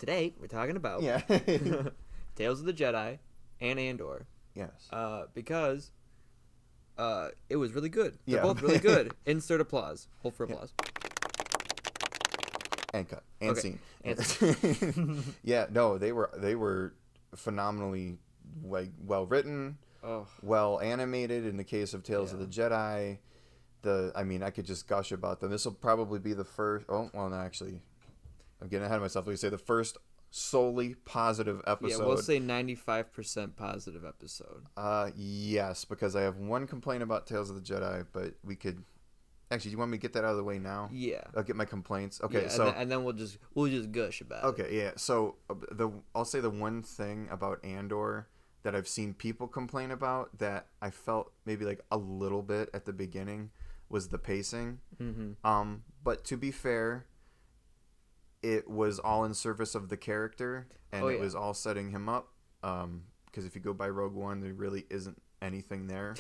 today we're talking about Yeah. Tales of the Jedi and Andor. Yes. Because it was really good. They're Yeah. both really good. Insert applause. Hold for Yeah. applause. And cut. And Okay. scene. And scene. Yeah, no, they were phenomenally well written, Oh, well animated in the case of Tales of yeah. the Jedi. I could just gush about them. This will probably be the first. Oh, well, no, actually, I'm getting ahead of myself. We say the first solely positive episode. Yeah, we'll say 95% positive episode. Yes, because I have one complaint about Tales of the Jedi, but we could. Actually, do you want me to get that out of the way now? Yeah. I'll get my complaints. Okay, Yeah, so and then we'll just gush about it. okay, yeah. So I'll say the one thing about Andor that I've seen people complain about that I felt maybe like a little bit at the beginning was the pacing. Mm-hmm. But to be fair, it was all in service of the character, and it was all setting him up. Because if you go by Rogue One, there really isn't anything there.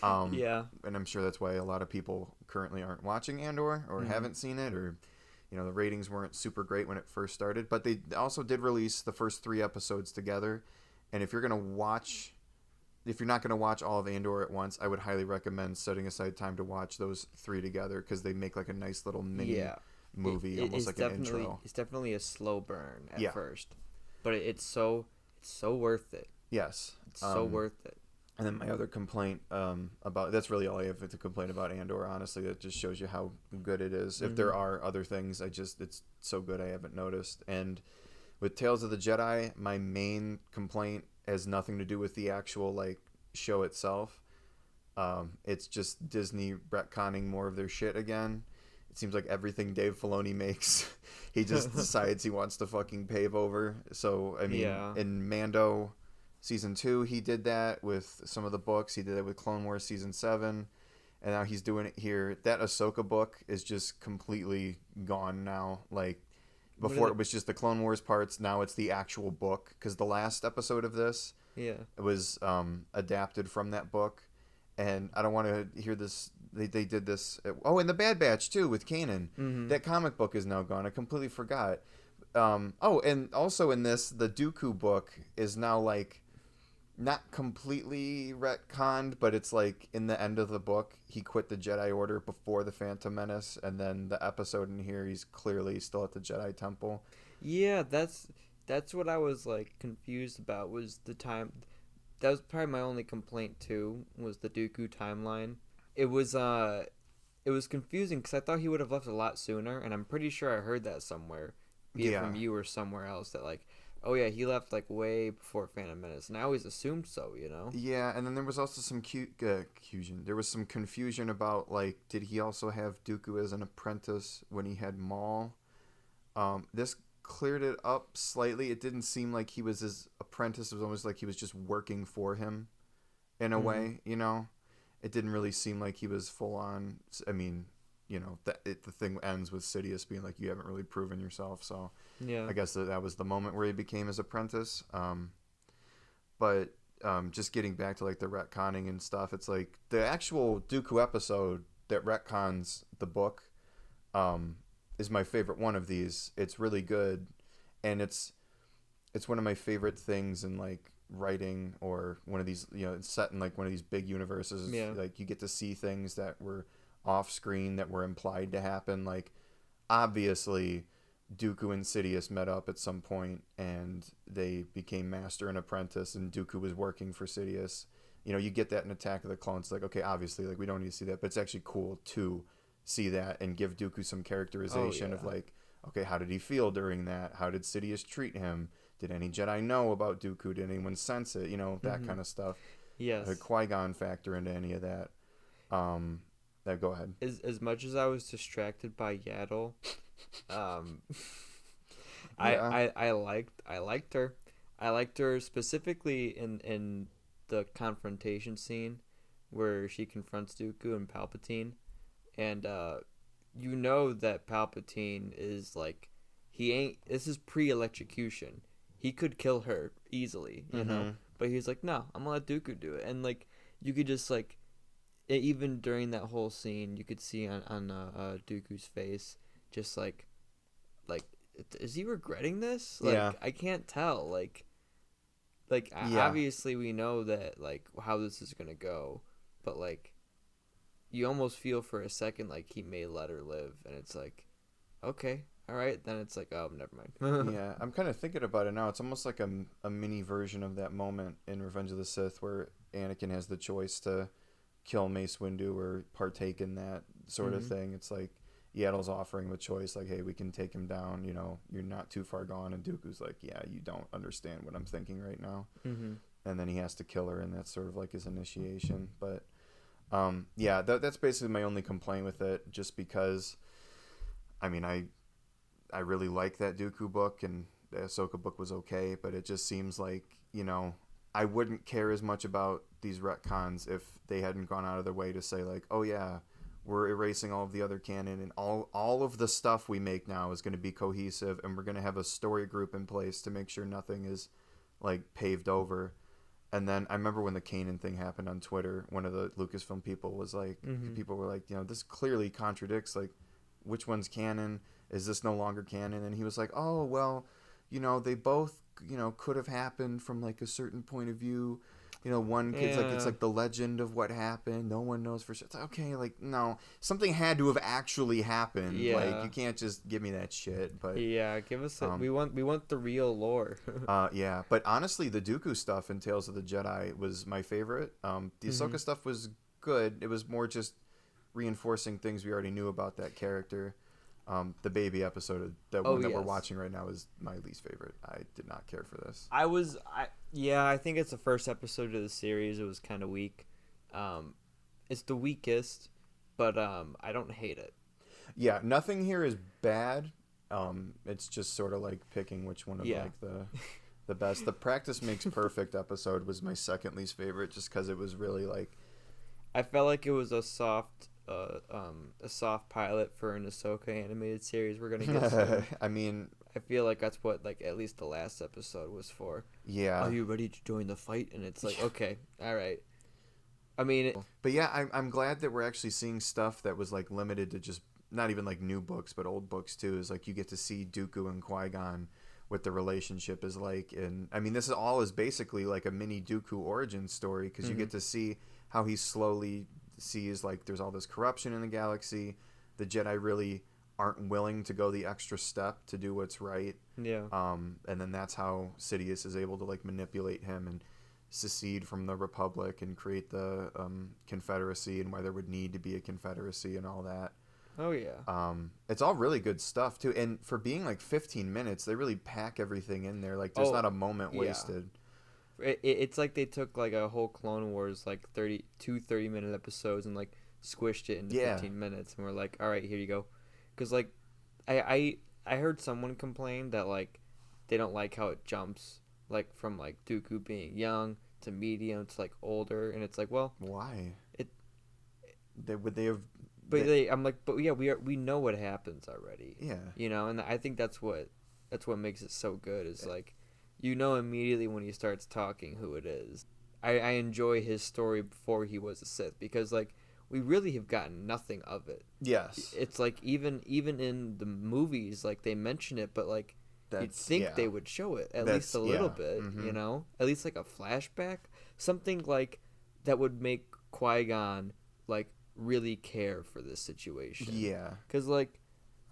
Yeah. And I'm sure that's why a lot of people currently aren't watching Andor or haven't seen it, or the ratings weren't super great when it first started. But they also did release the first 3 episodes together. And if you're not going to watch all of Andor at once, I would highly recommend setting aside time to watch those 3 together, because they make like a nice little mini movie, almost like an intro. It's definitely a slow burn at first, but it's so worth it. Yes, it's so worth it. And then my other complaint about that's really all I have to complain about Andor. Honestly, that just shows you how good it is. If there are other things, it's so good I haven't noticed. And with Tales of the Jedi, my main complaint has nothing to do with the actual show itself. It's just Disney retconning more of their shit again. It seems like everything Dave Filoni makes, he just decides he wants to fucking pave over. So I mean, in Mando Season 2, he did that with some of the books. He did it with Clone Wars Season 7. And now he's doing it here. That Ahsoka book is just completely gone now. Like, before it was just the Clone Wars parts. Now it's the actual book. Because the last episode of this was adapted from that book. And I don't want to hear this. They did this. And the Bad Batch, too, with Kanan. Mm-hmm. That comic book is now gone. I completely forgot. And also in this, the Dooku book is now not completely retconned, but it's in the end of the book, he quit the Jedi Order before the Phantom Menace, and then the episode in here, he's clearly still at the Jedi Temple. Yeah, that's what I was confused about, was the time. That was probably my only complaint too, was the Dooku timeline. It was confusing because I thought he would have left a lot sooner, and I'm pretty sure I heard that somewhere, be it from you or somewhere else, that oh yeah, he left way before Phantom Menace, and I always assumed so, Yeah, and then there was also some confusion. There was some confusion about did he also have Dooku as an apprentice when he had Maul? This cleared it up slightly. It didn't seem like he was his apprentice. It was almost like he was just working for him, in a way. It didn't really seem like he was full on. I mean, the thing ends with Sidious being like, you haven't really proven yourself, so I guess that was the moment where he became his apprentice. But just getting back to the retconning and stuff, it's the actual Dooku episode that retcons the book is my favorite one of these. It's really good, and it's one of my favorite things in writing, or one of these, it's set in one of these big universes. You get to see things that were off screen that were implied to happen. Obviously Dooku and Sidious met up at some point and they became master and apprentice, and Dooku was working for Sidious. You get that in Attack of the Clones. Okay, obviously we don't need to see that, but it's actually cool to see that and give Dooku some characterization of okay, how did he feel during that? How did Sidious treat him? Did any Jedi know about Dooku? Did anyone sense it? That kind of stuff. Yes. Qui-Gon factor into any of that. Go ahead. As much as I was distracted by Yaddle, I liked her. I liked her specifically in the confrontation scene where she confronts Dooku and Palpatine, and that Palpatine is this is pre-electrocution. He could kill her easily, but he's no, I'm gonna let Dooku do it. And you could just even during that whole scene, you could see on Dooku's face just is he regretting this? Like, Yeah. I can't tell. Like Yeah. obviously we know that like how this is gonna go, but like you almost feel for a second like he may let her live, and it's like, okay, all right, then it's like, oh, never mind. Yeah, I'm kind of thinking about it now. It's almost like a mini version of that moment in Revenge of the Sith where Anakin has the choice to kill Mace Windu or partake in that sort of Hmm. thing. It's like Yaddle's offering him a choice, like, hey, we can take him down. You know, you're not too far gone. And Dooku's like, yeah, you don't understand what I'm thinking right now. Hmm. And then he has to kill her, and that's sort of like his initiation. But yeah, that's basically my only complaint with it, just because. I mean, I really like that Dooku book, and the Ahsoka book was okay, but it just seems like, I wouldn't care as much about these retcons if they hadn't gone out of their way to say, like, oh yeah, we're erasing all of the other canon, and all of the stuff we make now is going to be cohesive, and we're going to have a story group in place to make sure nothing is like paved over. And then I remember when the Kanan thing happened on Twitter, one of the Lucasfilm people was like, Hmm. people were like, this clearly contradicts, like, which one's canon? Is this no longer canon? And he was like, oh, well, they both, could have happened from like a certain point of view. One kid's like, it's Yeah. like the legend of what happened. No one knows for sure. It's like, okay, like, no, something had to have actually happened. Like, Yeah. you can't just give me that shit. But, Yeah, give us a, um, we want the real lore. yeah, but honestly, the Dooku stuff in Tales of the Jedi was my favorite. The Hmm. Ahsoka stuff was good. It was more just reinforcing things we already knew about that character. The baby episode, the Oh one that we're yes. watching right now, is my least favorite. I did not care for this. I think it's the first episode of the series. It was kind of weak. Um, it's the weakest, but I don't hate it. Yeah, nothing here is bad. It's just sort of like picking which one of Yeah. like the best. The practice makes perfect episode was my second least favorite, just because it was really like I felt like it was a soft pilot for an Ahsoka animated series we're gonna get soon. I mean, I feel like that's what like at least the last episode was for. Are yeah. you ready to join the fight? And it's like, okay, all right. I mean, But yeah, I'm glad that we're actually seeing stuff that was like limited to just not even like new books, but old books too. Is like you get to see Dooku and Qui Gon, what the relationship is like, and I mean this is all is basically like a mini Dooku origin story, because you mhm, get to see how he slowly sees like there's all this corruption in the galaxy. The Jedi really aren't willing to go the extra step to do what's right, yeah. and then that's how Sidious is able to like manipulate him and secede from the Republic and create the Confederacy, and why there would need to be a Confederacy and all that. Oh yeah. It's all really good stuff too, and for being like 15 minutes, they really pack everything in there. Like there's Oh not a moment yeah. wasted. It's like they took like a whole Clone Wars like 30-minute episodes and like squished it into Yeah, 15 minutes, and we're like, all right, here you go. Because like I heard someone complain that like they don't like how it jumps like from like Dooku being young to medium to like older, and it's like, well, why? it They have? but They, they I'm like, but yeah, we know what happens already, yeah, and I think that's what makes it so good is like you know immediately when he starts talking who it is. I enjoy his story before he was a Sith, because like we really have gotten nothing of it. yes, It's like even in the movies, like they mention it, but like you'd that's think yeah, they would show it at least that's a little yeah, bit, mm-hmm. at least like a flashback, something like that would make Qui-Gon like really care for this situation, Yeah, because like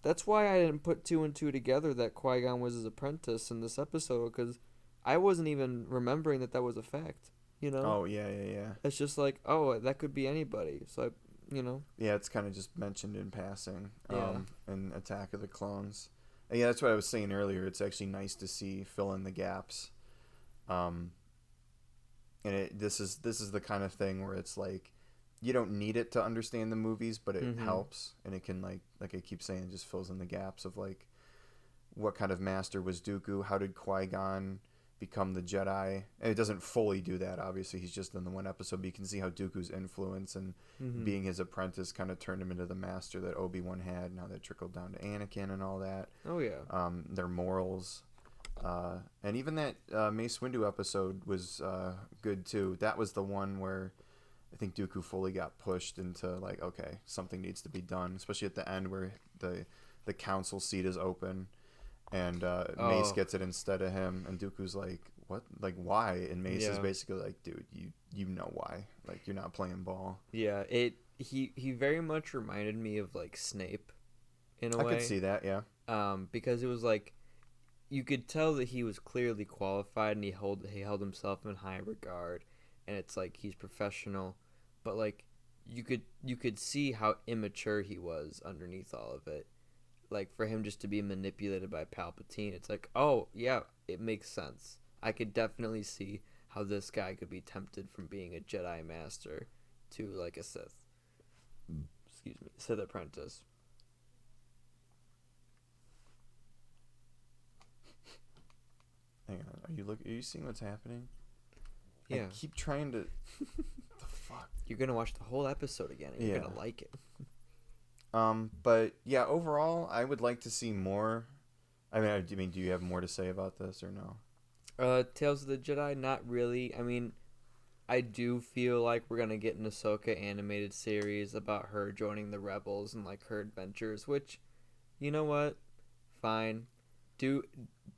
that's why I didn't put two and two together that Qui-Gon was his apprentice in this episode, because I wasn't even remembering that was a fact. oh yeah, yeah, yeah. It's just like, oh, that could be anybody. So Yeah, it's kind of just mentioned in passing, yeah. in Attack of the Clones. And yeah, that's what I was saying earlier. It's actually nice to see fill in the gaps, um, and this is the kind of thing where it's like you don't need it to understand the movies, but it Mm-hmm. helps, and it can like I keep saying, it just fills in the gaps of like what kind of master was Dooku, how did Qui Gon become the Jedi, and it doesn't fully do that. Obviously, he's just in the one episode, but you can see how Dooku's influence and Mm-hmm. being his apprentice kind of turned him into the master that Obi-Wan had. Now that trickled down to Anakin and all that. Oh yeah. Their morals, and even that Mace Windu episode was good too. That was the one where I think Dooku fully got pushed into like, okay, something needs to be done, especially at the end where the council seat is open, and Mace Oh, gets it instead of him, and Dooku's like, "What? Like, why?" And Mace is yeah. basically like, "Dude, you know why? Like, you're not playing ball." Yeah, he very much reminded me of like Snape in a I could way. see that, yeah. Because it was like you could tell that he was clearly qualified and he held himself in high regard, and it's like he's professional, but like you could see how immature he was underneath all of it. Like for him just to be manipulated by Palpatine, it's like, oh yeah, it makes sense. I could definitely see how this guy could be tempted from being a Jedi master to like a Sith. Excuse me, Sith apprentice. Hang on, are you seeing what's happening? I Yeah, keep trying to. The fuck. you're gonna watch the whole episode again, and you're Yeah. gonna like it. But yeah, overall, I would like to see more. I mean, do you have more to say about this or no? Tales of the Jedi, not really. I mean, I do feel like we're gonna get an Ahsoka animated series about her joining the rebels and like her adventures. Which, you know what? Fine. Do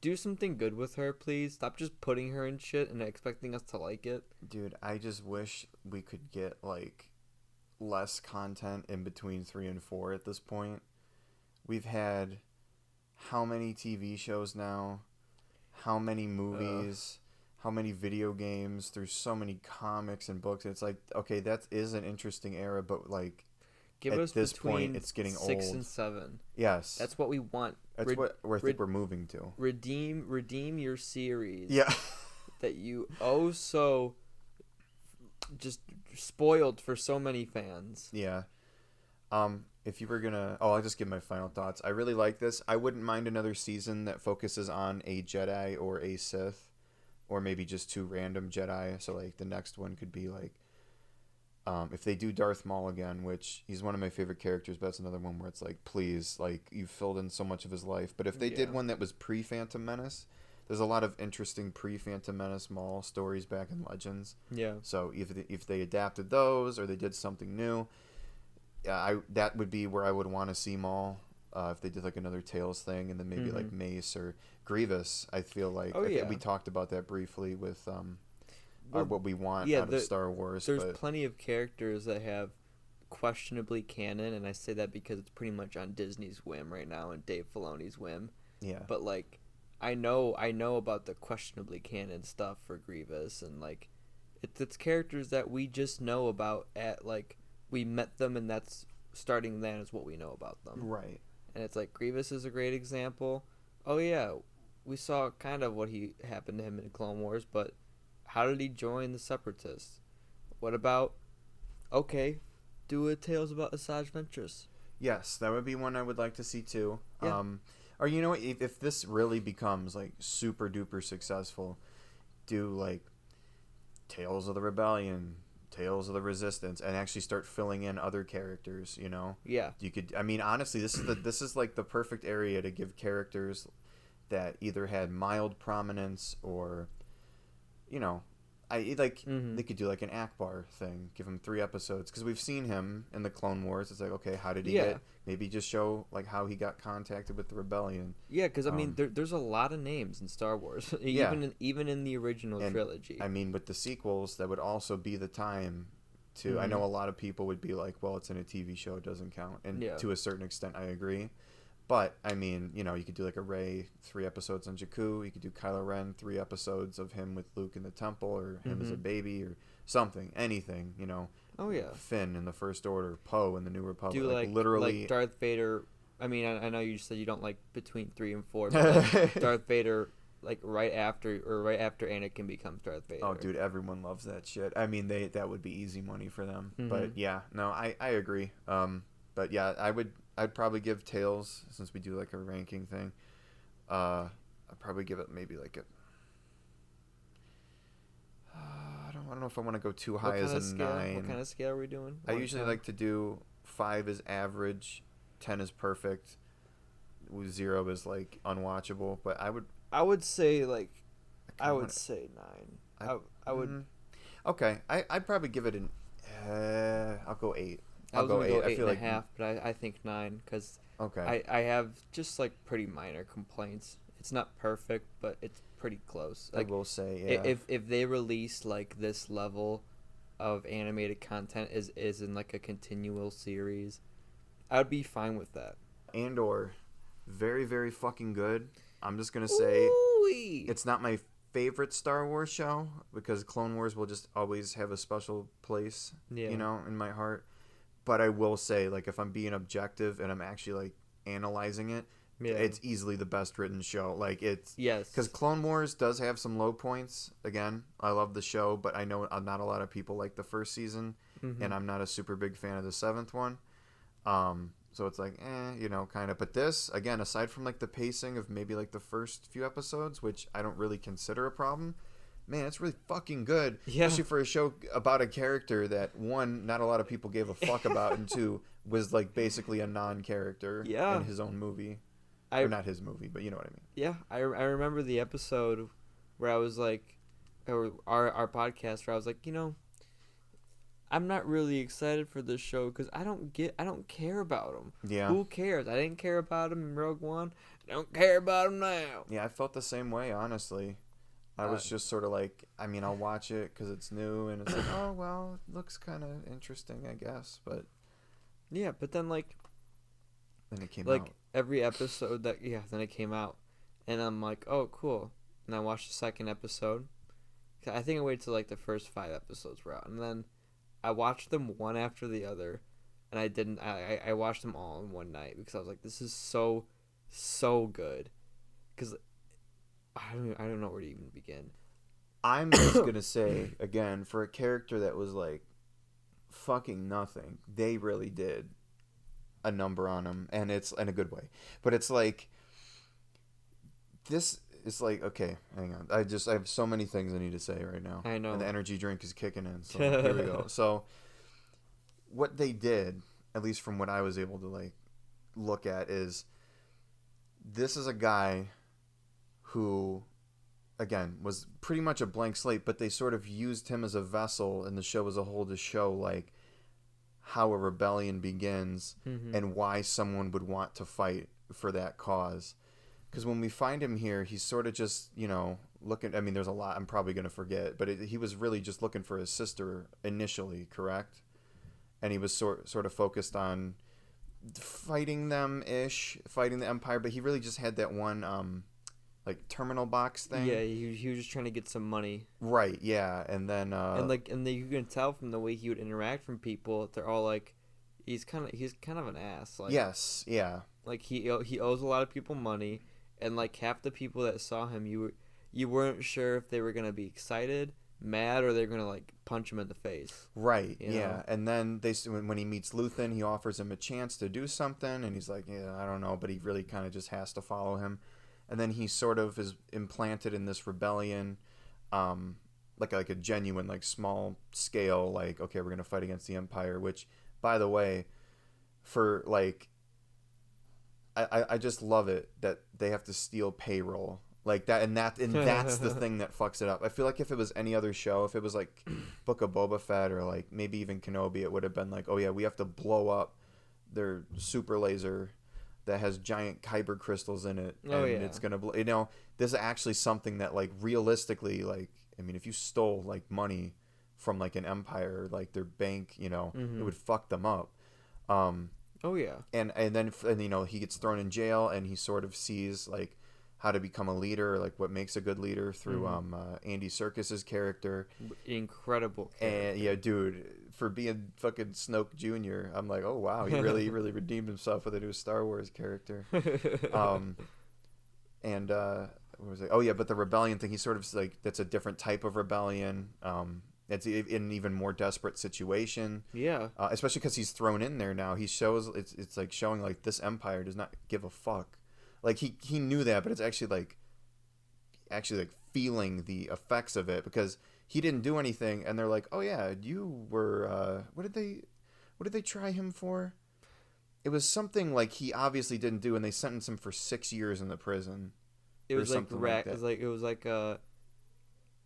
do something good with her, please. Stop just putting her in shit and expecting us to like it. Dude, I just wish we could get like less content in between 3 and 4 at this point. We've had how many TV shows now? How many Uh, movies? How many video games? There's so many comics and books. It's like, okay, that is an interesting era, but like Give at us this point between it's getting 6 and 7. Yes. That's what we want. That's Re- what I think re- we're moving to. redeem your series Yeah. that you oh so just spoiled for so many fans. Yeah. If you were gonna, I'll just give my final thoughts. I really like this. I wouldn't mind another season that focuses on a Jedi or a Sith, or maybe just two random Jedi. So like the next one could be like, if they do Darth Maul again, which he's one of my favorite characters, but that's another one where it's like, please, like you've filled in so much of his life. But if they did Yeah. one that was pre Phantom Menace, there's a lot of interesting pre Phantom Menace Maul stories back in Legends. Yeah. So if they adapted those or they did something new, yeah, that would be where I would want to see Maul. If they did like another Tales thing, and then maybe like Mace or Grievous, I feel like Oh yeah. we talked about that briefly with Well, what we want yeah, out of Star Wars. there's But plenty of characters that have questionably canon, and I say that because it's pretty much on Disney's whim right now and Dave Filoni's whim. yeah, But like, I know about the questionably canon stuff for Grievous, and like, it's characters that we just know about at like we met them, and that's starting then is what we know about them. right. And it's like Grievous is a great example. Oh yeah, we saw kind of what he happened to him in Clone Wars, but how did he join the Separatists? What about okay, do a Tales about Asajj Ventress? Yes, that would be one I would like to see too. Yeah. Or you know what? If this really becomes like super duper successful, do like Tales of the Rebellion, Tales of the Resistance, and actually start filling in other characters. You know, Yeah. you could. I mean, honestly, this is like the perfect area to give characters that either had mild prominence or, you know, Mhm. they could do like an Akbar thing, give him 3 episodes because we've seen him in the Clone Wars. It's like, okay, how did he Yeah. get? Maybe just show like how he got contacted with the rebellion. Yeah, because I mean, Um, there's a lot of names in Star Wars, yeah, even in the original and trilogy. I mean with the sequels, that would also be the time to. I Mhm. know a lot of people would be like, well, it's in a TV show, it doesn't count, and Yeah. to a certain extent, I agree. But I mean, you know, you could do like a Rey 3 episodes on Jakku. You could do Kylo Ren 3 episodes of him with Luke in the temple, or him as a Mhm. baby, or something, anything. You know, Oh yeah. Finn in the First Order, Poe in the New Republic, Do like like literally. Darth Vader. I mean, I know you said you don't like between 3 and 4, but like Darth Vader, like right after Anakin becomes Darth Vader. Oh, dude, everyone loves that shit. I mean, that would be easy money for them. Mhm. But yeah, no, I agree. But yeah, I'd probably give Tales, since we do like a ranking thing. I'd probably give it maybe like a. I don't know if I want to go too What high kind as of a scale? 9. What kind of scale are we doing? I 1 to usually 10? like to do 5 is average, 10 is perfect, 0 is like unwatchable. But I would say like I I would wanna- say 9. I, I would. Okay, I'd probably give it an. I'll go 8. I was gonna go I eight feel and like a half, but I think 9 because Okay. I have just like pretty minor complaints. It's not perfect, but it's pretty close. I Like will say, yeah. if they release like this level of animated content is in like a continual series, I would be fine with that. Andor, very, very fucking good. I'm just gonna say Ooh-wee. it's not my favorite Star Wars show because Clone Wars will just always have a special place, Yeah. in my heart. But I will say, like, if I'm being objective and I'm actually like analyzing it, Yeah. it's easily the best written show. Like, it's because Yes. Clone Wars does have some low points. Again, I love the show, but I know not a lot of people like the first season, and Mhm. I'm not a super big fan of the seventh one. So it's like, kind of. But this, again, aside from like the pacing of maybe like the first few episodes, which I don't really consider a problem, man, it's really fucking good. Yeah. Especially for a show about a character that, one, not a lot of people gave a fuck about, and two, was like basically a non-character in Yeah. his own movie. Or I not his movie, but you know what I mean. yeah, I remember the episode where I was like, or our podcast where I was like, I'm not really excited for this show because I don't care about him. Yeah. Who cares? I didn't care about him in Rogue One. I don't care about him now. Yeah, I felt the same way, honestly. I was just sort of like, I mean, I'll watch it because it's new, and it's like, oh, well, it looks kind of interesting, I guess. But Yeah, but then like then it came like out. every episode then it came out, and I'm like, oh cool, and I watched the second episode. I think I waited till like the first 5 episodes were out, and then I watched them one after the other, and I didn't. I watched them all in one night because I was like, this is so good, because I don't know where to even begin. I'm just gonna say again, for a character that was like fucking nothing, they really did a number on him, and it's in a good way. But it's like this is like, okay, hang on. I have so many things I need to say right now. I know. And the energy drink is kicking in. So here we go. So what they did, at least from what I was able to like look at, is this is a guy who, again, was pretty much a blank slate, but they sort of used him as a vessel in the show as a whole to show like how a rebellion begins and why someone would want to fight for that cause. Because when we find him here, he's sort of just, looking. I mean, there's a lot I'm probably going to forget, but he was really just looking for his sister initially, correct? And he was sort of focused on fighting fighting the Empire, but he really just had that one, like, terminal box thing. Yeah, he was just trying to get some money. Right, yeah, and then... and then you can tell from the way he would interact from people, they're all like, he's kind of an ass. Like, yes, yeah. Like, he owes a lot of people money, and like half the people that saw him, you weren't sure if they were gonna be excited, mad, or they're gonna like punch him in the face. Right, you yeah. know? And then when he meets Luthen, he offers him a chance to do something, and he's like, yeah, I don't know, but he really kind of just has to follow him. And then he sort of is implanted in this rebellion, like a genuine, like, small scale, like, okay, we're gonna fight against the Empire. Which, by the way, for like, I just love it that they have to steal payroll like that, and that's the thing that fucks it up. I feel like if it was any other show, if it was like Book of Boba Fett or like maybe even Kenobi, it would have been like, oh yeah, we have to blow up their super laser that has giant kyber crystals in it, and it's gonna blow. This is actually something that, like, realistically, like, I mean, if you stole like money from like an empire, like their bank, it would fuck them up. Oh yeah. And then he gets thrown in jail, and he sort of sees like how to become a leader, like what makes a good leader through Andy Serkis's character. Incredible character. And yeah, dude, for being fucking Snoke Jr., I'm like, oh wow, he really redeemed himself with a new Star Wars character. And what was it? Oh yeah, but the rebellion thing, he sort of like, that's a different type of rebellion. It's in an even more desperate situation. Yeah. Especially because he's thrown in there now. He shows it's like showing like this empire does not give a fuck. Like he knew that, but it's actually like feeling the effects of it, because he didn't do anything, and they're like, oh yeah, you were what did they try him for? It was something like he obviously didn't do, and they sentenced him for 6 years in the prison. It was like it was like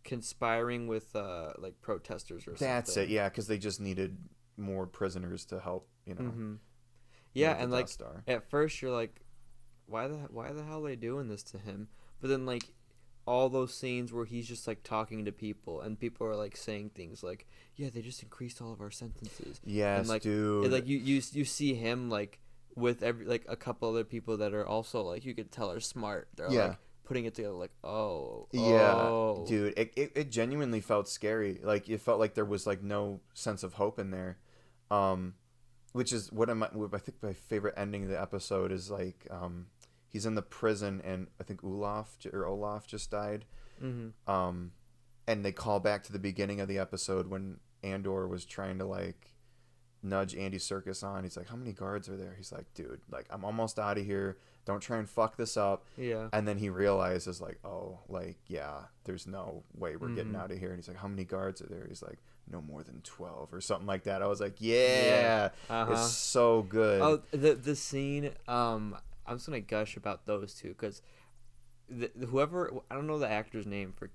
conspiring with like protesters or something. That's it, yeah, because they just needed more prisoners to help, Mm-hmm. Yeah, near the and Death like Star. at first you're like, why the hell are they doing this to him? But then like all those scenes where he's just like talking to people and people are like saying things like, yeah, they just increased all of our sentences. And Yes, like dude. you see him like with every like a couple other people that are also like you could tell are smart. They're Yeah. like putting it together like, oh, Yeah, oh. dude, it genuinely felt scary. Like it felt like there was like no sense of hope in there. Um, which is what I think my favorite ending of the episode is like he's in the prison and I think Olaf just died. Mhm. Um, and they call back to the beginning of the episode when Andor was trying to like nudge Andy Serkis on. He's like, "How many guards are there?" He's like, "Dude, like I'm almost out of here. Don't try and fuck this up." Yeah. And then he realizes like, "Oh, like yeah, there's no way we're getting Mhm. out of here." And he's like, "How many guards are there?" He's like, "No more than 12 or something like that." I was like, Yeah. "Yeah, it's Uh-huh. so good." Oh, the scene I'm just going to gush about those two cuz whoever I don't know the actor's name for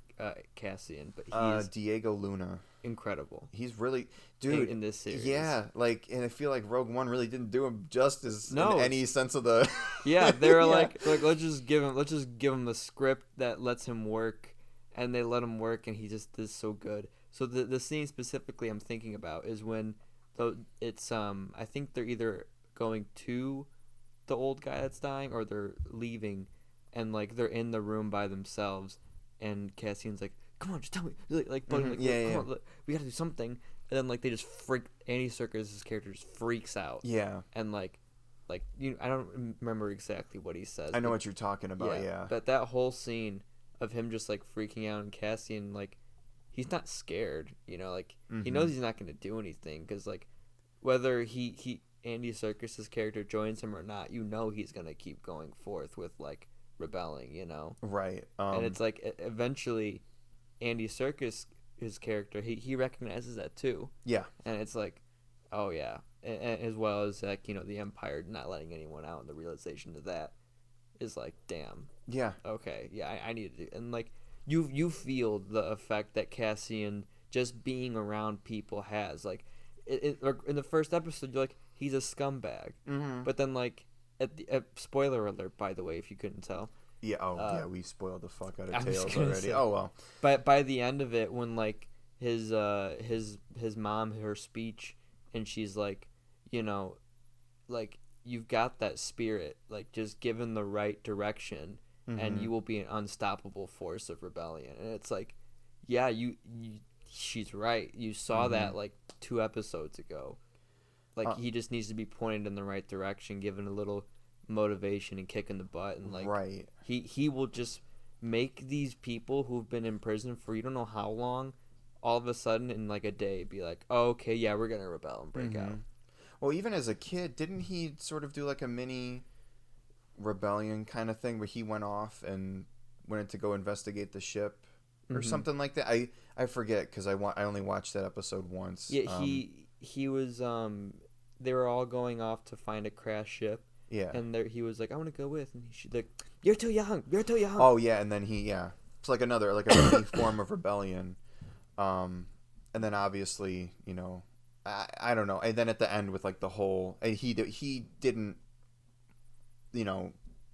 Cassian, but he's Diego Luna. incredible He's really, dude. in this series. Yeah, like, and I feel like Rogue One really didn't do him justice in No, any sense of the. yeah, they're Yeah. like let's just give him the script that lets him work, and they let him work, and he just is so good. So the scene specifically I'm thinking about is when it's I think they're either going to the old guy that's dying or they're leaving, and like they're in the room by themselves, and Cassian's like, "Come on, just tell me," like bugging, like, Yeah, "Come yeah, on, look, we got to do something," and then like they just freak. Andy Serkis' character just freaks out, yeah. and like I don't remember exactly what he says. I know but, what you're talking about. Yeah. but that whole scene of him just like freaking out and Cassian like he's not scared, like he Mm-hmm. knows he's not gonna do anything because like whether he Andy Serkis's character joins him or not, he's gonna keep going forth with like rebelling. Right. And it's like eventually Andy Serkis his character he recognizes that too, Yeah. and it's like, oh yeah, and as well as like the Empire not letting anyone out, and the realization of that is like, damn, Yeah. okay, yeah, I need to do, and like you feel the effect that Cassian just being around people has, like like, in the first episode you're like he's a scumbag, Mm-hmm. but then like spoiler alert by the way if you couldn't tell, Yeah. Oh, uh, yeah. We spoiled the fuck out I of was Tails gonna already. say, Oh well. but by the end of it when like his mom her speech and she's like, you know like you've got that spirit, like just given the right direction and Mm-hmm. you will be an unstoppable force of rebellion, and it's like, yeah, she's right, you saw Mm-hmm. that like 2 episodes ago, like he just needs to be pointed in the right direction, given a little motivation and kick in the butt, and like Right. he will just make these people who've been in prison for you don't know how long all of a sudden in like a day be like, oh, okay, yeah, we're gonna rebel and break Mm-hmm. out. Well, even as a kid, didn't he sort of do like a mini rebellion kind of thing where he went off and went to go investigate the ship or Mm-hmm. something like that? I forget because I only watched that episode once. Yeah, he was they were all going off to find a crash ship, Yeah. and there he was like, I want to go with, and she's like, you're too young, you're too young. Oh yeah, and then it's like like a mini form of rebellion. And then obviously I don't know, and then at the end with like the whole and he didn't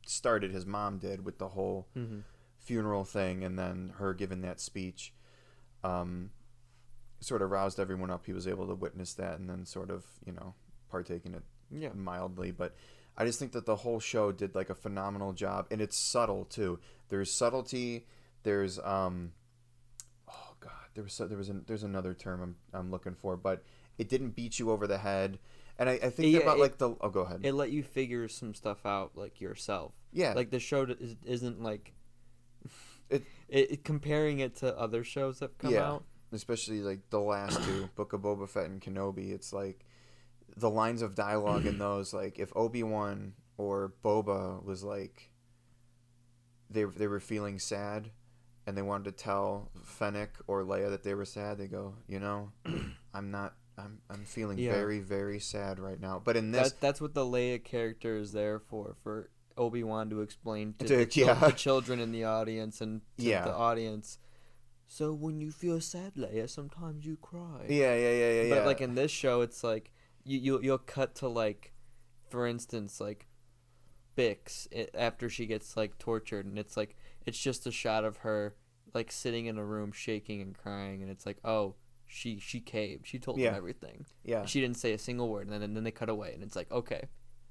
start it, his mom did with the whole Mm-hmm. funeral thing, and then her giving that speech sort of roused everyone up. He was able to witness that and then sort of partake in it Yeah. mildly, but I just think that the whole show did like a phenomenal job, and it's subtle too. There's subtlety. There's oh god, there's another term I'm looking for, but it didn't beat you over the head. And I think about like the go ahead. It let you figure some stuff out like yourself. Yeah, Like the show isn't like It- it comparing it to other shows that come out. especially like the last two, Book of Boba Fett and Kenobi. It's like the lines of dialogue in those, like if Obi-Wan or Boba was like they were feeling sad and they wanted to tell Fennec or Leia that they were sad, they go, I'm feeling Yeah. very, very sad right now. But in this That's what the Leia character is there for Obi-Wan to explain to yeah. the children in the audience and to Yeah. the audience. So when you feel sad, Leia, sometimes you cry. yeah. But like in this show, it's like you'll cut to like for instance, like Bix after she gets like tortured, and it's just a shot of her like sitting in a room shaking and crying, and it's like, oh, she caved, she told them everything, Yeah. she didn't say a single word, and then they cut away, and it's like, okay,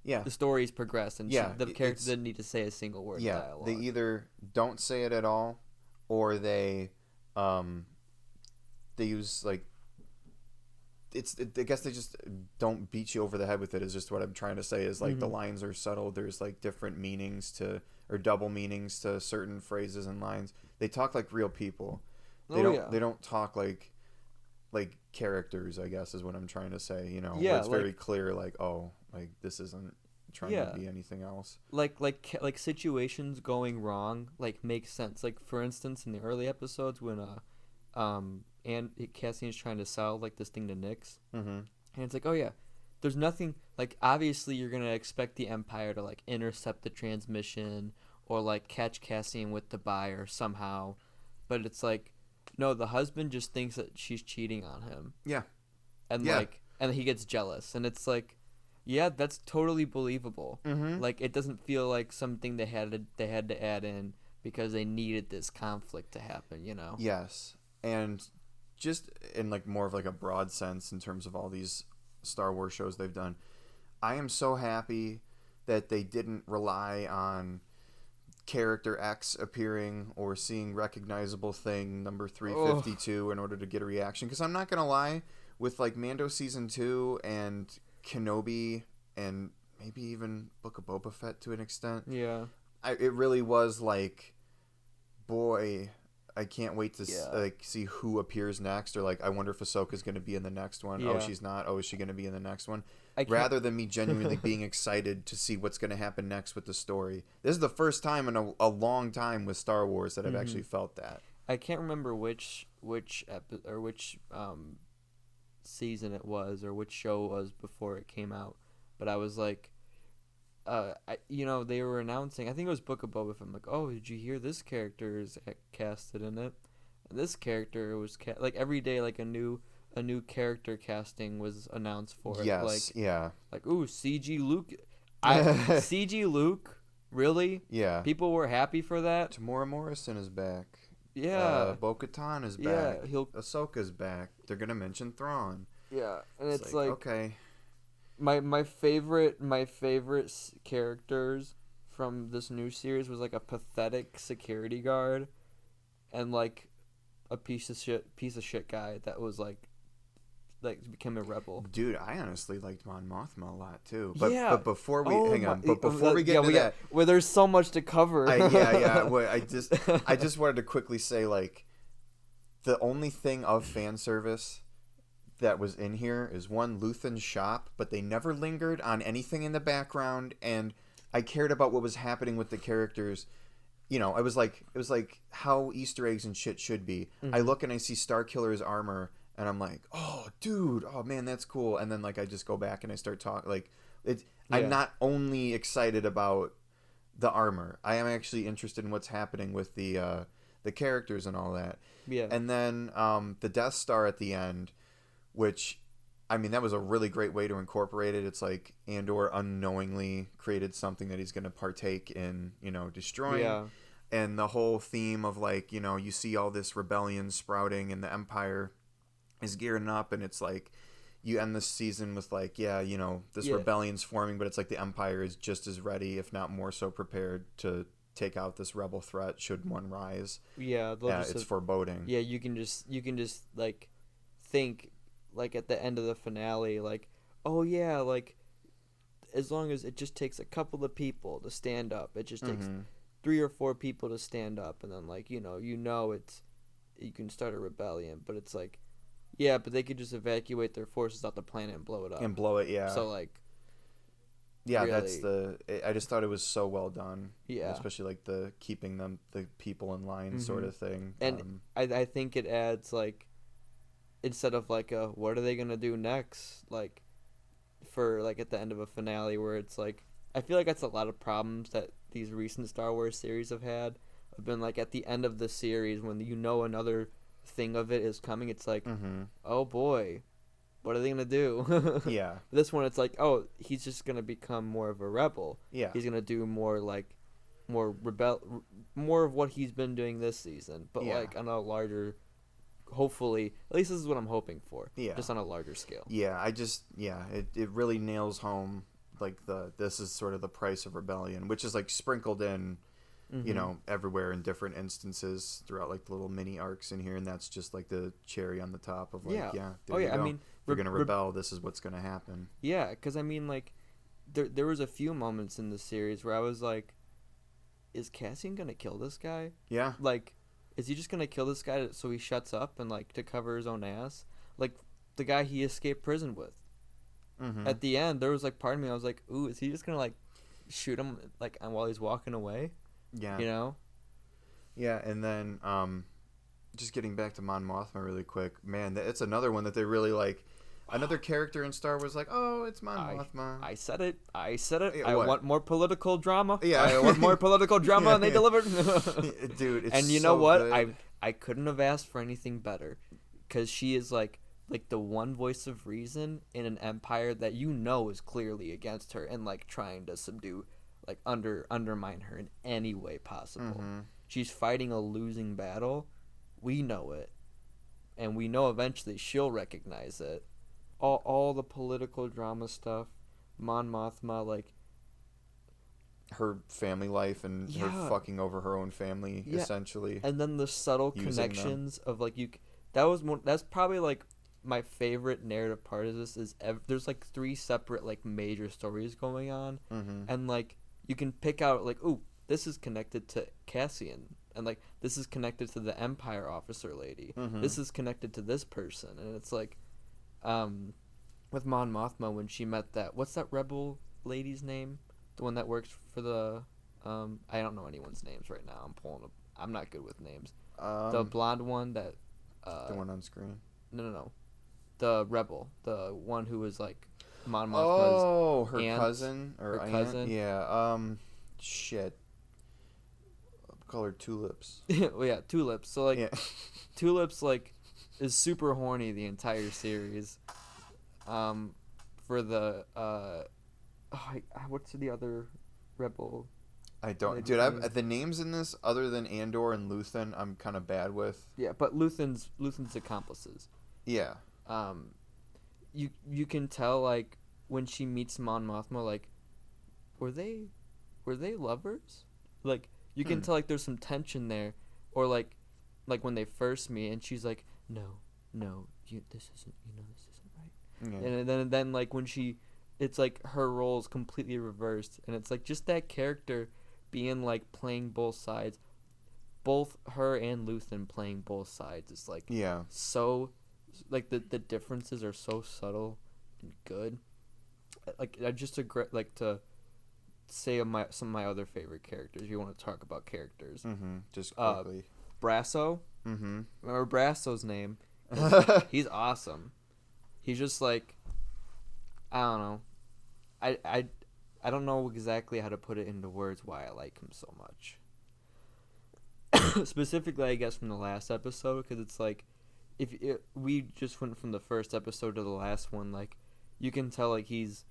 Yeah. the story's progressed, and the character didn't need to say a single word of dialogue. They either don't say it at all, or they use like I guess they just don't beat you over the head with it. Is just what I'm trying to say. Is like the lines are subtle. There's like different meanings to, or double meanings to certain phrases and lines. They talk like real people. They don't talk like characters, I guess, is what I'm trying to say. You know, where it's very clear. Like, oh, like this isn't trying to be anything else. Like situations going wrong like make sense. Like, for instance, in the early episodes when and Cassian's trying to sell like this thing to Nyx, and it's like, oh yeah, there's nothing, like, obviously you're gonna expect the Empire to like intercept the transmission or like catch Cassian with the buyer somehow, but it's like, no, the husband just thinks that she's cheating on him, and he gets jealous, and it's like, yeah, that's totally believable. Like, it doesn't feel like something they had to add in because they needed this conflict to happen, you know? Yes. And just in like more of like a broad sense in terms of all these Star Wars shows they've done, I am so happy that they didn't rely on character X appearing or seeing recognizable thing number 352 in order to get a reaction. Because I'm not going to lie, with like Mando Season 2 and Kenobi and maybe even Book of Boba Fett to an extent, it really was like, boy, I can't wait to see who appears next, or like, I wonder if Ahsoka's going to be in the next one. Oh, she's not. Oh, is she going to be in the next one? Rather than me genuinely being excited to see what's going to happen next with the story. This is the first time in a long time with Star Wars that I've actually felt that. I can't remember which season it was or which show it was before it came out, but I was like, they were announcing, I think it was Book of Boba Fett. I'm like, oh, did you hear this character is casted in it? And this character was like, every day, like a new character casting was announced for it. Yes, like, ooh, CG Luke. CG Luke, really? Yeah. People were happy for that. Tamora Morrison is back. Yeah. Bo-Katan is back. Ahsoka's back. They're gonna mention Thrawn. Yeah, and it's like okay. My favorite characters from this new series was like a pathetic security guard, and like a piece of shit guy that was like became a rebel. Dude, I honestly liked Mon Mothma a lot too. But before we we get into that, well, there's so much to cover. I just wanted to quickly say, like, the only thing of fan service that was in here is one, Luthen's shop, but they never lingered on anything in the background, and I cared about what was happening with the characters. You know, it was like how Easter eggs and shit should be. I look and I see Starkiller's armor, and I'm like, oh, dude, oh man, that's cool. And then like I just go back and I start talking like it. Yeah. I'm not only excited about the armor. I am actually interested in what's happening with the characters and all that. Yeah. And then the Death Star at the end, which, I mean, that was a really great way to incorporate it. It's like Andor unknowingly created something that he's going to partake in, destroying. Yeah. And the whole theme of, like, you see all this rebellion sprouting and the Empire is gearing up, and it's like you end this season with, like, this rebellion's forming, but it's like the Empire is just as ready, if not more so prepared, to take out this rebel threat should one rise. Yeah. It's foreboding. Yeah, you can just like think, like, at the end of the finale, like, oh yeah, like, as long as it just takes a couple of people to stand up, it just takes 3 or 4 people to stand up, and then, like, it's, you can start a rebellion, but it's like, yeah, but they could just evacuate their forces off the planet and blow it up. And blow it, yeah. So, like, yeah, really, I just thought it was so well done. Yeah. Especially, like, the keeping the people in line sort of thing. And I think it adds, like, instead of, like, what are they going to do next? Like, for, like, at the end of a finale where it's, like, I feel like that's a lot of problems that these recent Star Wars series have had. Have been, like, at the end of the series when another thing of it is coming, it's like, oh boy, what are they gonna do? Yeah. This one, it's like, oh, he's just gonna become more of a rebel. Yeah. He's gonna do more of what he's been doing this season, but Yeah. like on a larger. Hopefully, at least this is what I'm hoping for. Yeah. Just on a larger scale. Yeah, it really nails home like this is sort of the price of rebellion, which is like sprinkled in, you know, everywhere in different instances throughout like the little mini arcs in here, and that's just like the cherry on the top of like, there you go. I mean, if you're gonna rebel, this is what's gonna happen. Yeah, because I mean, like, there was a few moments in the series where I was like, is Cassian gonna kill this guy? Yeah. Like, is he just gonna kill this guy so he shuts up and like to cover his own ass? Like the guy he escaped prison with. Mm-hmm. At the end, there was like part of me I was like, ooh, is he just gonna like shoot him like while he's walking away? Yeah. You know? Yeah, and then just getting back to Mon Mothma really quick, man, it's another one that they really like. Another character in Star Wars, like, oh, it's Mon Mothma. I said it. Yeah, I want more political drama. Yeah. I want more political drama, and they delivered. Dude, it's and you so know what? good. I couldn't have asked for anything better, because she is like the one voice of reason in an empire that you know is clearly against her and like trying to subdue, like undermine her in any way possible. Mm-hmm. She's fighting a losing battle. We know it, and we know eventually she'll recognize it. All the political drama stuff, Mon Mothma, like her family life and her fucking over her own family, essentially. And then the subtle connections of like that's probably like my favorite narrative part of this is there's like 3 separate like major stories going on, and like you can pick out like, ooh, this is connected to Cassian, and like this is connected to the Empire officer lady, this is connected to this person, and it's like. With Mon Mothma when she met what's that rebel lady's name? The one that works for the I don't know anyone's names right now. I'm not good with names. The blonde one that the one on screen. No. The rebel, the one who was like Mon Mothma's her aunt, cousin or her aunt? cousin. Yeah. Shit. Call her Tulips. Well, yeah, Tulips. So like Tulips like is super horny the entire series. For the what's the other rebel? I don't, dude. The names in this, other than Andor and Luthen, I'm kind of bad with. Yeah, but Luthen's accomplices. Yeah. You can tell like when she meets Mon Mothma, like, were they lovers? Like you can tell like there's some tension there, or like when they first meet and she's like, no, this isn't right. Yeah. And then like when it's like her role is completely reversed, and it's like just that character being like playing both sides, both her and Luthen playing both sides. It's like so like the differences are so subtle and good. Like I just agree, like to say some of my other favorite characters. You want to talk about characters? Just quickly. Brasso. Remember Brasso's name? He's awesome. He's just like, I don't know. I don't know exactly how to put it into words why I like him so much. Specifically, I guess from the last episode, because it's like, we just went from the first episode to the last one, like, you can tell like he's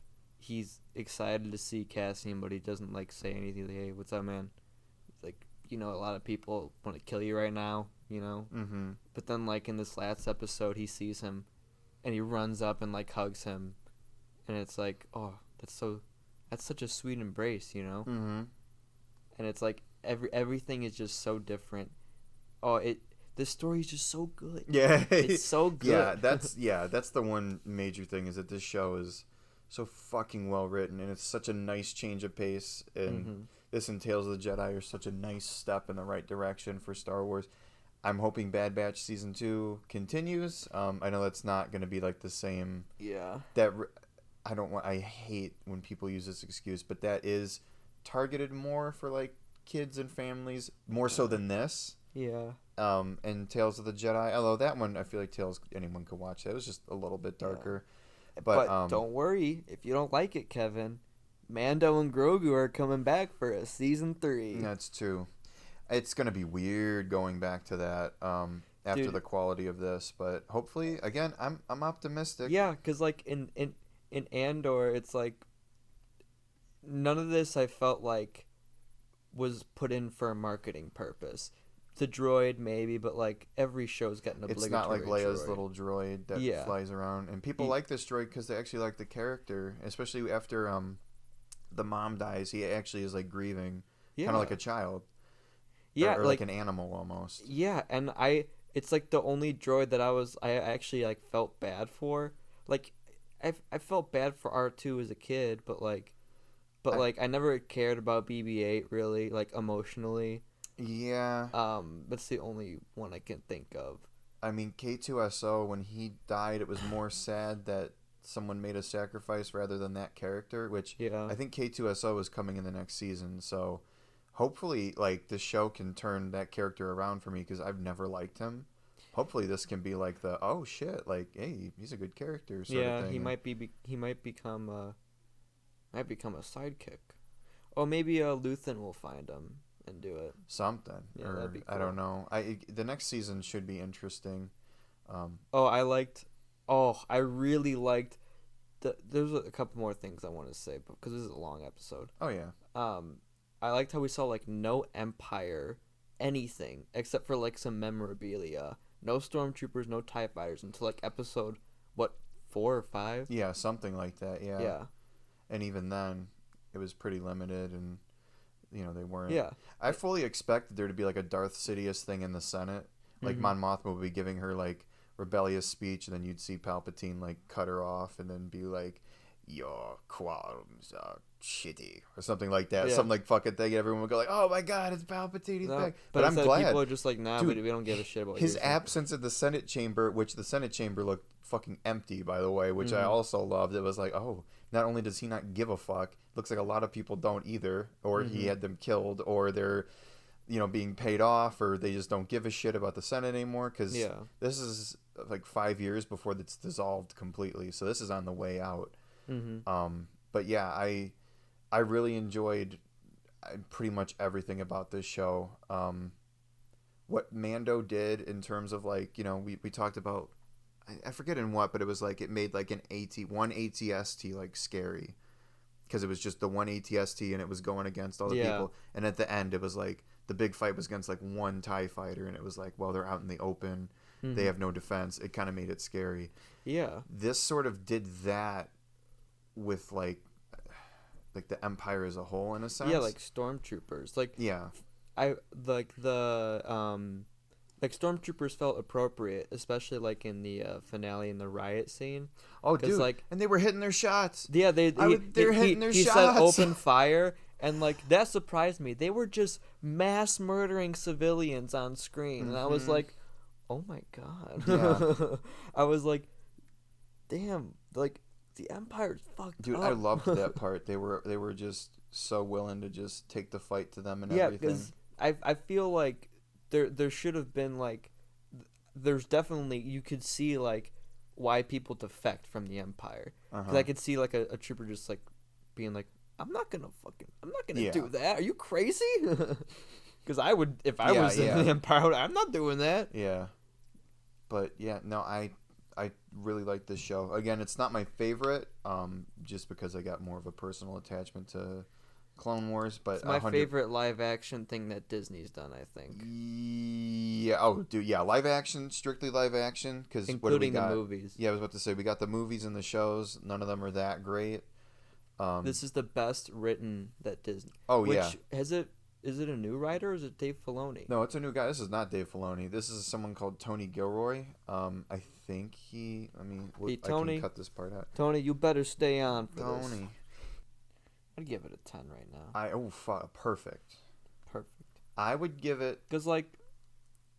excited to see Cassian, but he doesn't like say anything. Like, hey, what's up, man? It's like, you know, a lot of people want to kill you right now, you know. But then like in this last episode, he sees him, and he runs up and like hugs him, and it's like, oh, that's such a sweet embrace, you know. And it's like everything is just so different. Oh, this story is just so good. Yeah, it's so good. That's the one major thing, is that this show is so fucking well written, and it's such a nice change of pace, and this and Tales of the Jedi are such a nice step in the right direction for Star Wars. I'm hoping Bad Batch Season 2 continues. I know that's not going to be like the same. Yeah. I hate when people use this excuse, but that is targeted more for like kids and families, more so than this. Yeah. And Tales of the Jedi, although that one I feel like anyone could watch. That was just a little bit darker. Yeah. But don't worry, if you don't like it, Kevin, Mando and Grogu are coming back for a season 3. That's true. It's gonna be weird going back to that. after Dude. the quality of this, but hopefully, again, I'm optimistic. Yeah, because like in Andor, it's like none of this I felt like was put in for a marketing purpose. The droid maybe, but like every show's got an It's not like obligatory Leia's droid. little droid that Yeah. flies around, and people Y- like this droid because they actually like the character, especially after the mom dies. He actually is like grieving, kind of Yeah. like a child, Yeah, or like like an animal almost. yeah, and it's like the only droid that I actually like felt bad for. Like I felt bad for R2 as a kid, but I, like I never cared about BB-8 really like emotionally. yeah, That's the only one I can think of. I mean K2SO, when he died, it was more sad that someone made a sacrifice rather than that character. Which Yeah. I think K2SO is coming in the next season, so hopefully, like the show can turn that character around for me because I've never liked him. Hopefully, this can be like the oh shit, like hey, he's a good character sort of Yeah, he thing. And might he might become a sidekick. Oh, maybe Luthen will find him and do it. something, Yeah, that'd or be I don't cool. know. The next season should be interesting. Oh, I liked. Oh, I really liked. There's a couple more things I want to say, but because this is a long episode. Oh yeah, Um, I liked how we saw like no Empire, anything except for like some memorabilia. No stormtroopers, no TIE fighters until like episode what 4 or 5. yeah, something like that. Yeah, Yeah, and even then, it was pretty limited, and they weren't. yeah. I fully expected there to be like a Darth Sidious thing in the Senate, like Mm-hmm. Mon Mothma would be giving her like rebellious speech, and then you'd see Palpatine like cut her off, and then be like, "Your qualms are shitty," or something like that, Yeah. some like fucking thing. And everyone would go like, "Oh my god, it's Palpatine, he's No, back!" but But I'm instead people glad, are just like, nah, dude. we don't give a shit about His you. absence in the Senate chamber, which the Senate chamber looked fucking empty, by the way, which I Mm-hmm. also loved. It was like, oh, not only does he not give a fuck, looks like a lot of people don't either, or he Mm-hmm. had them killed, or they're, being paid off, or they just don't give a shit about the Senate anymore, because Yeah. this is like 5 years before it's dissolved completely, so this is on the way out. Mm-hmm. But yeah, I really enjoyed pretty much everything about this show. What Mando did in terms of like we talked about, I forget in what, but it was like it made like one ATST like scary because it was just the one ATST and it was going against all the Yeah. people, and at the end it was like the big fight was against like one TIE fighter, and it was like, well, they're out in the open, they Mm-hmm. have no defense. It kind of made it scary. Yeah. This sort of did that with like the Empire as a whole in a sense. Yeah, like stormtroopers. Like Yeah. I like the like stormtroopers felt appropriate, especially like in the finale in the riot scene. Oh, 'Cause, dude, like and they were hitting their shots. yeah, They're hitting their he said shots. open fire, and like that surprised me. They were just mass murdering civilians on screen, and I was Mhm. like, oh my god. Yeah. I was like, damn, like the Empire's fucked Dude, up. I loved that part. They were just so willing to just take the fight to them and Yeah, everything. because I feel like there should have been like there's definitely you could see like why people defect from the Empire. Because I could see like a trooper just like being like, I'm not gonna Yeah. do that. Are you crazy? Because I would if I Yeah, was in yeah. the Empire. I'm not doing that. Yeah. But yeah, no, I really like this show. Again, it's not my favorite, just because I got more of a personal attachment to Clone Wars. But It's my favorite live action thing that Disney's done. I think, Yeah. Oh, dude. Yeah. Live action, strictly live action. Because what do we including the got? movies. Yeah, I was about to say we got the movies and the shows. None of them are that great. This is the best written that Disney. Oh Which yeah. has it? Is it a new writer or is it Dave Filoni? No, it's a new guy. This is not Dave Filoni. This is someone called Tony Gilroy. I think he. I mean, Hey, I Tony. can cut this part out. Tony, you better stay on for this. Tony. I'd give it a 10 right now. Fuck, perfect. Perfect. I would give it. Because, like,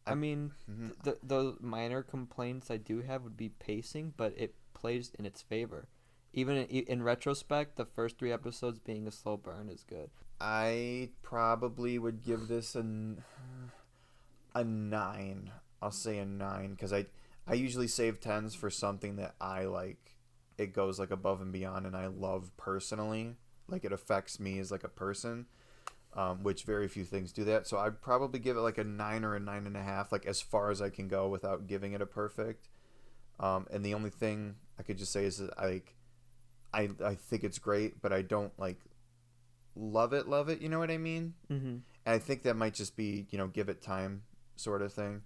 I I- mean, Mhm. the minor complaints I do have would be pacing, but it plays in its favor. Even in retrospect, the first 3 episodes being a slow burn is good. I probably would give this a 9. I'll say a 9 because I usually save 10s for something that I like. It goes like above and beyond, and I love personally. Like it affects me as like a person. which very few things do that. So I'd probably give it like a 9 or a 9.5, like as far as I can go without giving it a perfect. And the only thing I could just say is that I think it's great, but I don't like love it. You know what I mean? Mm-hmm. And I think that might just be, give it time sort of thing.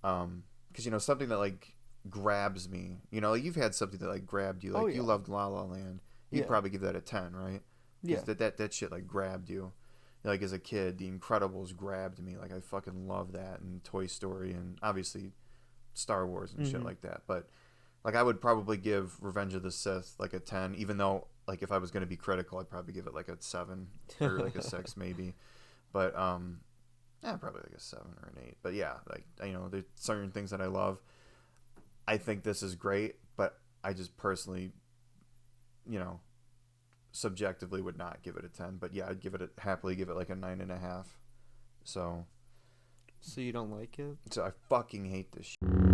Because, something that like grabs me, like you've had something that like grabbed you, like Oh yeah. you loved La La Land. You'd Yeah. probably give that a 10, right? Yeah. Because that shit like grabbed you. Like as a kid, The Incredibles grabbed me. Like I fucking love that, and Toy Story, and obviously Star Wars and shit Mm-hmm. like that. But like I would probably give Revenge of the Sith like a 10, even though like if I was going to be critical, I'd probably give it like a 7 or like a 6 maybe. But yeah, probably like a 7 or an 8. But yeah, like there's certain things that I love. I think this is great, but I just personally, subjectively would not give it a 10. But yeah, I'd happily give it like a 9.5. So So you don't like it? I fucking hate this shit.